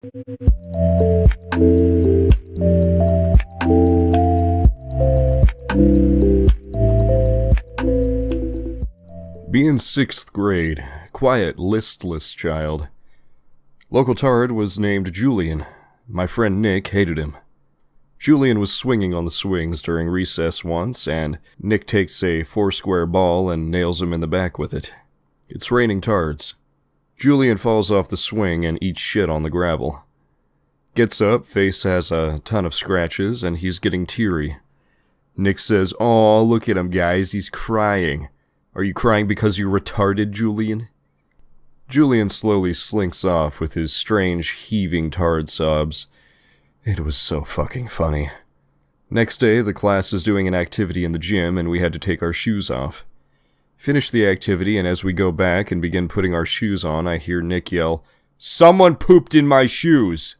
Being 6th grade, quiet, listless child. Local tard was named Julian. My friend Nick hated him. Julian was swinging on the swings during recess once, and Nick takes a 4-square ball and nails him in the back with it. It's raining tards. Julian falls off the swing and eats shit on the gravel. Gets up, face has a ton of scratches, and he's getting teary. Nick says, "Aw, look at him, guys, he's crying. Are you crying because you're retarded, Julian?" Julian slowly slinks off with his strange, heaving tard sobs. It was so fucking funny. Next day, the class is doing an activity in the gym, and we had to take our shoes off. Finish the activity, and as we go back and begin putting our shoes on, I hear Nick yell, "Someone pooped in my shoes!"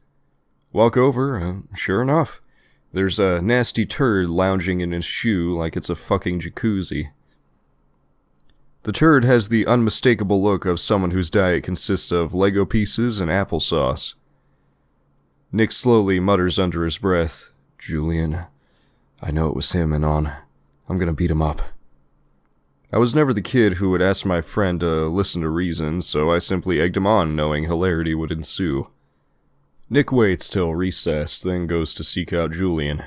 Walk over, and sure enough, there's a nasty turd lounging in his shoe like it's a fucking jacuzzi. The turd has the unmistakable look of someone whose diet consists of Lego pieces and applesauce. Nick slowly mutters under his breath, "Julian, I know it was him and on. I'm gonna beat him up." I was never the kid who would ask my friend to listen to reason, so I simply egged him on, knowing hilarity would ensue. Nick waits till recess, then goes to seek out Julian.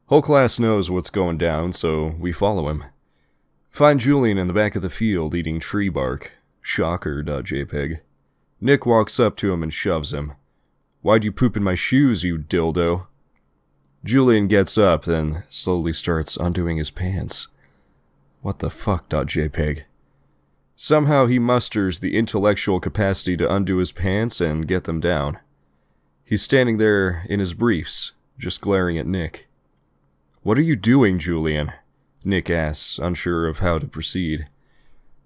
Whole class knows what's going down, so we follow him. Find Julian in the back of the field eating tree bark. Shocker.jpg. Nick walks up to him and shoves him. "Why'd you poop in my shoes, you dildo?" Julian gets up, then slowly starts undoing his pants. What the fuck.jpg. Somehow he musters the intellectual capacity to undo his pants and get them down. He's standing there in his briefs, just glaring at Nick. "What are you doing, Julian?" Nick asks, unsure of how to proceed.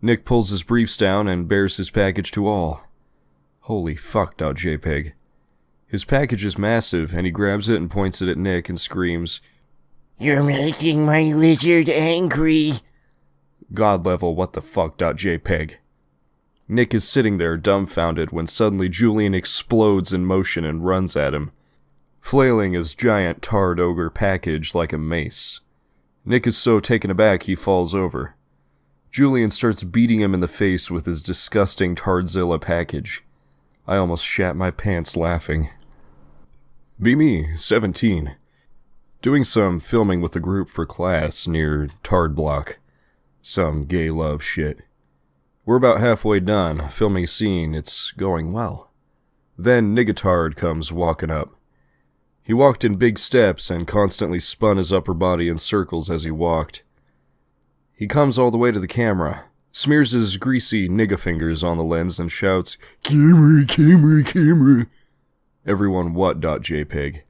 Nick pulls his briefs down and bears his package to all. Holy fuck.jpg. His package is massive, and he grabs it and points it at Nick and screams, "You're making my lizard angry." God level what the fuck.jpg. Nick is sitting there dumbfounded when suddenly Julian explodes in motion and runs at him, flailing his giant tard ogre package like a mace. Nick is so taken aback he falls over. Julian starts beating him in the face with his disgusting Tardzilla package. I almost shat my pants laughing. Be me, 17. Doing some filming with the group for class near Tard Block. Some gay love shit. We're about halfway done, filming scene, it's going well. Then Nigatard comes walking up. He walked in big steps and constantly spun his upper body in circles as he walked. He comes all the way to the camera, smears his greasy nigga fingers on the lens and shouts, "Camera, camera, camera." Everyone what.jpg.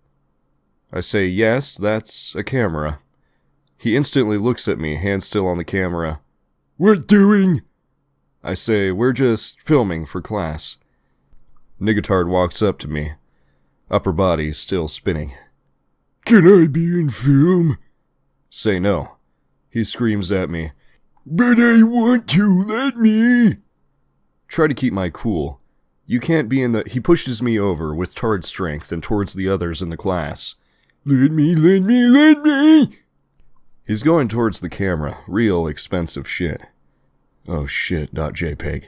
I say, "Yes, that's a camera." He instantly looks at me, hand still on the camera. "What doing?" I say, "We're just filming for class." Nigatard walks up to me, upper body still spinning. "Can I be in film?" Say no. He screams at me, "But I want to, let me." Try to keep my cool. You can't be in the... He pushes me over with tard strength and towards the others in the class. "Let me, let me, let me!" He's going towards the camera. Real expensive shit. Oh shit.jpg.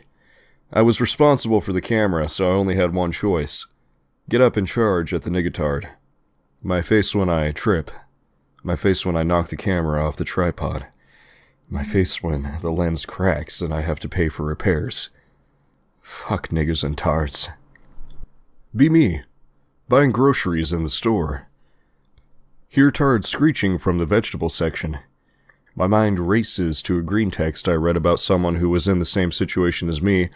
I was responsible for the camera, so I only had one choice. Get up in charge at the Nigatard. My face when I trip. My face when I knock the camera off the tripod. My face when the lens cracks and I have to pay for repairs. Fuck niggers and tards. Be me. Buying groceries in the store. Hear tard screeching from the vegetable section. My mind races to a green text I read about someone who was in the same situation as me,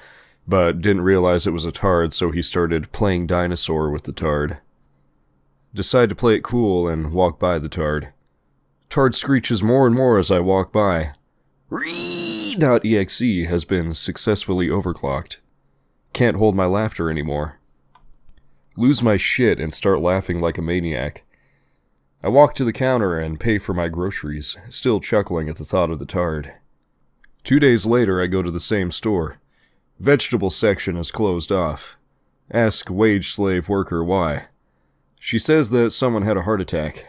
but didn't realize it was a tard, so he started playing dinosaur with the tard. Decide to play it cool and walk by the tard. Tard screeches more and more as I walk by. Ree.exe has been successfully overclocked. Can't hold my laughter anymore. Lose my shit and start laughing like a maniac. I walk to the counter and pay for my groceries, still chuckling at the thought of the tard. 2 days later, I go to the same store. Vegetable section is closed off. Ask wage slave worker why. She says that someone had a heart attack.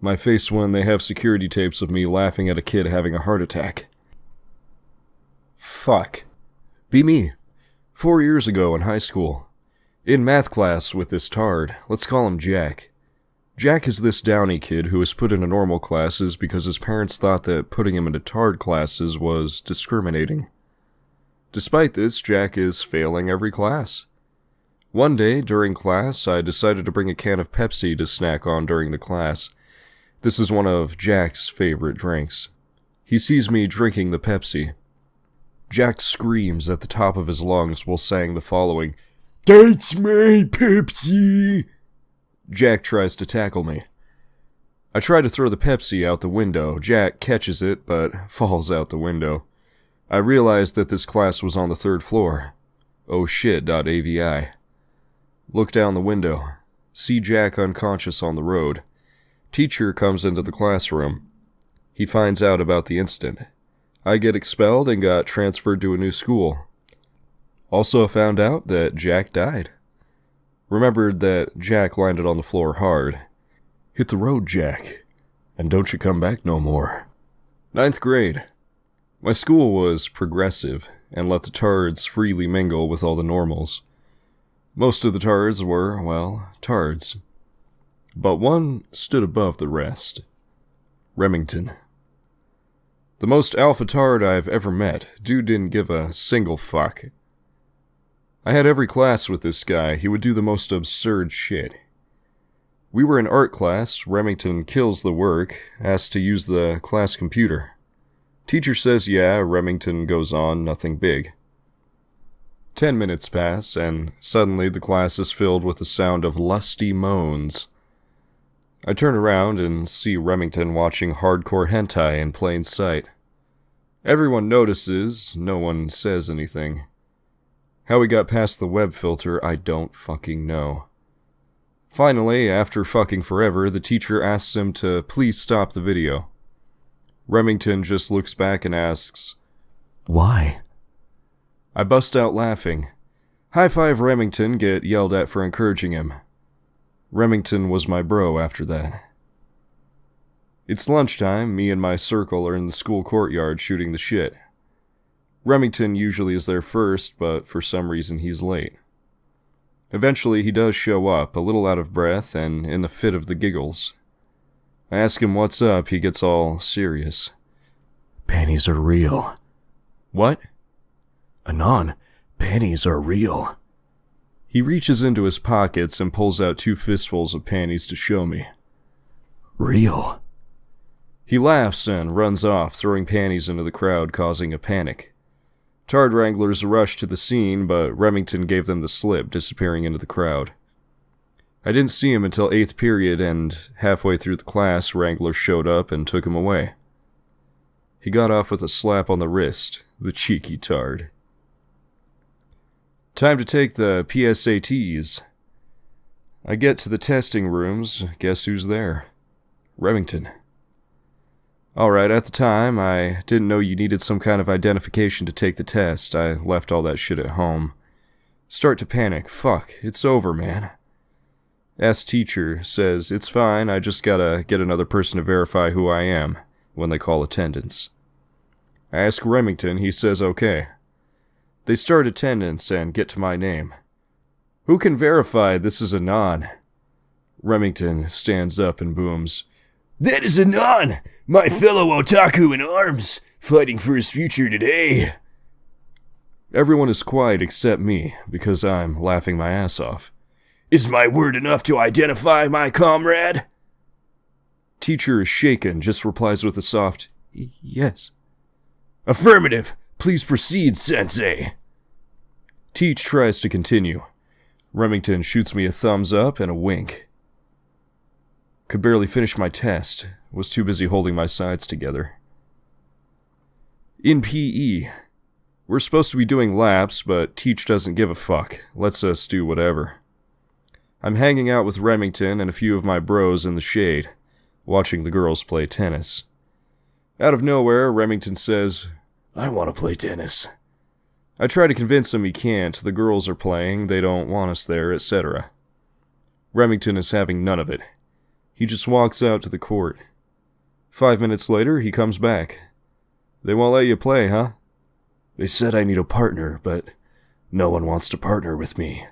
My face when they have security tapes of me laughing at a kid having a heart attack. Fuck. Be me. 4 years ago in high school. In math class with this tard. Let's call him Jack. Jack is this downy kid who was put into normal classes because his parents thought that putting him into tard classes was discriminating. Despite this, Jack is failing every class. One day, during class, I decided to bring a can of Pepsi to snack on during the class. This is one of Jack's favorite drinks. He sees me drinking the Pepsi. Jack screams at the top of his lungs while saying the following, "That's my Pepsi!" Jack tries to tackle me. I try to throw the Pepsi out the window. Jack catches it, but falls out the window. I realize that this class was on the 3rd floor. Oh shit.avi. Look down the window. See Jack unconscious on the road. Teacher comes into the classroom. He finds out about the incident. I get expelled and got transferred to a new school. Also found out that Jack died. Remembered that Jack landed on the floor hard. Hit the road, Jack, and don't you come back no more. 9th grade. My school was progressive and let the tards freely mingle with all the normals. Most of the tards were, well, tards. But one stood above the rest. Remington. The most alpha tard I've ever met. Dude didn't give a single fuck. I had every class with this guy. He would do the most absurd shit. We were in art class. Remington kills the work, asks to use the class computer. Teacher says yeah, Remington goes on, nothing big. 10 minutes pass, and suddenly the class is filled with the sound of lusty moans. I turn around and see Remington watching hardcore hentai in plain sight. Everyone notices, no one says anything. How he got past the web filter, I don't fucking know. Finally, after fucking forever, the teacher asks him to please stop the video. Remington just looks back and asks, "Why?" I bust out laughing. High five Remington, get yelled at for encouraging him. Remington was my bro after that. It's lunchtime, me and my circle are in the school courtyard shooting the shit. Remington usually is there first, but for some reason he's late. Eventually he does show up, a little out of breath and in the fit of the giggles. I ask him what's up, he gets all serious. "Panties are real." "What?" "Anon, panties are real." He reaches into his pockets and pulls out 2 fistfuls of panties to show me. "Real." He laughs and runs off, throwing panties into the crowd, causing a panic. Tard wranglers rushed to the scene, but Remington gave them the slip, disappearing into the crowd. I didn't see him until 8th period, and halfway through the class, wranglers showed up and took him away. He got off with a slap on the wrist, the cheeky tard. Time to take the PSATs. I get to the testing rooms, guess who's there? Remington. Alright, at the time, I didn't know you needed some kind of identification to take the test. I left all that shit at home. Start to panic. Fuck, it's over, man. Ask teacher, says, it's fine, I just gotta get another person to verify who I am when they call attendance. I ask Remington, he says okay. They start attendance and get to my name. Who can verify this is Anon? Remington stands up and booms, "That is Anon, my fellow otaku in arms, fighting for his future today." Everyone is quiet except me, because I'm laughing my ass off. "Is my word enough to identify my comrade?" Teacher is shaken, just replies with a soft, "Yes." "Affirmative. Please proceed, sensei." Teach tries to continue. Remington shoots me a thumbs up and a wink. Could barely finish my test. Was too busy holding my sides together. In PE. We're supposed to be doing laps, but Teach doesn't give a fuck. Lets us do whatever. I'm hanging out with Remington and a few of my bros in the shade, watching the girls play tennis. Out of nowhere, Remington says, "I want to play tennis." I try to convince him he can't, the girls are playing, they don't want us there, etc. Remington is having none of it. He just walks out to the court. 5 minutes later, he comes back. They won't let you play, huh? They said I need a partner, but no one wants to partner with me.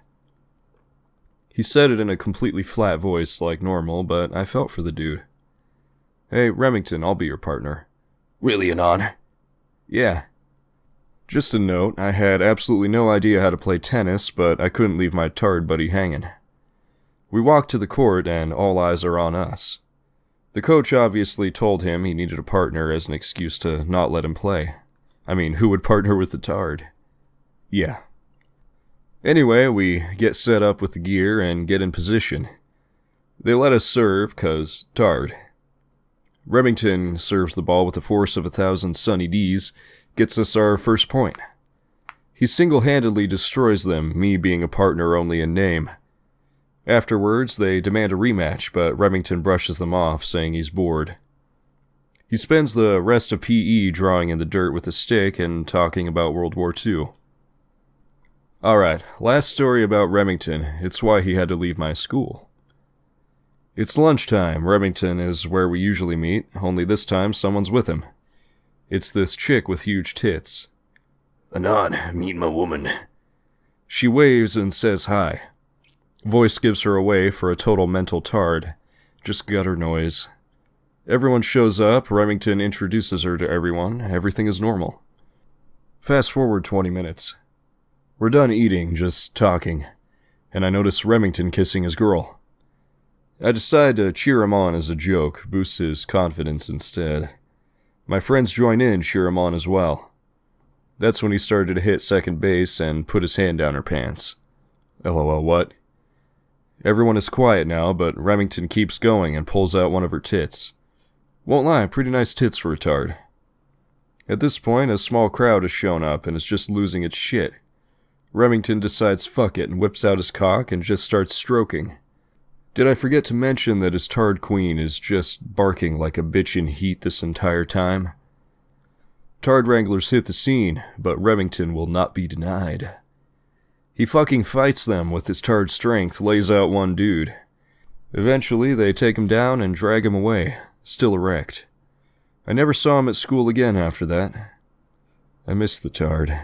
He said it in a completely flat voice like normal, but I felt for the dude. Hey, Remington, I'll be your partner. Really, Anon? Yeah. Just a note, I had absolutely no idea how to play tennis, but I couldn't leave my tard buddy hanging. We walk to the court, and all eyes are on us. The coach obviously told him he needed a partner as an excuse to not let him play. I mean, who would partner with the tard? Yeah. Anyway, we get set up with the gear and get in position. They let us serve, 'cause tard. Remington serves the ball with the force of 1,000 Sunny D's, gets us our first point. He single-handedly destroys them, me being a partner only in name. Afterwards, they demand a rematch, but Remington brushes them off, saying he's bored. He spends the rest of PE drawing in the dirt with a stick and talking about World War II. Alright, last story about Remington. It's why he had to leave my school. It's lunchtime. Remington is where we usually meet, only this time someone's with him. It's this chick with huge tits. Anon, meet my woman. She waves and says hi. Voice gives her away for a total mental tard. Just gutter noise. Everyone shows up, Remington introduces her to everyone, everything is normal. Fast forward 20 minutes. We're done eating, just talking, and I notice Remington kissing his girl. I decide to cheer him on as a joke, boost his confidence instead. My friends join in, cheer him on as well. That's when he started to hit second base and put his hand down her pants. LOL, what? Everyone is quiet now, but Remington keeps going and pulls out one of her tits. Won't lie, pretty nice tits for a tard. At this point, a small crowd has shown up and is just losing its shit. Remington decides fuck it and whips out his cock and just starts stroking. Did I forget to mention that his tard queen is just barking like a bitch in heat this entire time? Tard wranglers hit the scene, but Remington will not be denied. He fucking fights them with his tard strength, lays out one dude. Eventually, they take him down and drag him away, still erect. I never saw him at school again after that. I miss the tard.